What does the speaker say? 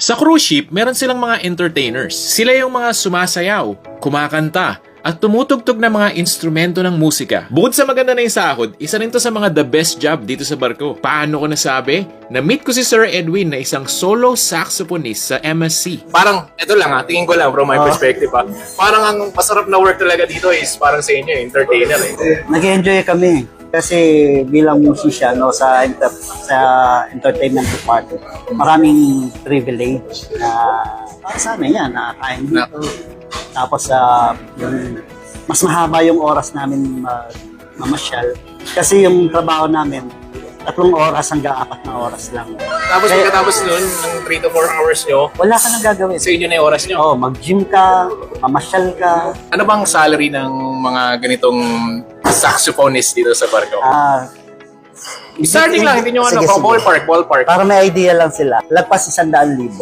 Sa cruise ship, meron silang mga entertainers. Sila yung mga sumasayaw, kumakanta, at tumutugtog ng mga instrumento ng musika. Bukod sa maganda na yung sahod, isa rin to sa mga the best job dito sa barko. Paano ko nasabi? Na-meet ko si Sir Edwin na isang solo saxophonist sa MSC. Parang, ito lang ha, tingin ko lang from my perspective ha. Parang ang masarap na work talaga dito is parang sa inyo, entertainer eh. Nag-enjoy kami kasi bilang musician no, sa entertainment department, maraming privilege na para sa amin yan, nakakain dito. Tapos yung, mas mahaba yung oras namin mamasyal kasi yung trabaho namin 3 oras hanggang 4 na oras lang. Tapos pagkatapos nun, ng 3 to 4 hours nyo, Wala ka nang gagawin. sa inyo na yung oras nyo. Oh, mag-gym ka, mamasyal ka. Ano bang salary ng mga ganitong saxophonist dito sa barko? Starting lang, hindi nyo ano, Sige, sige. ballpark. Para may idea lang sila, lagpas 100,000.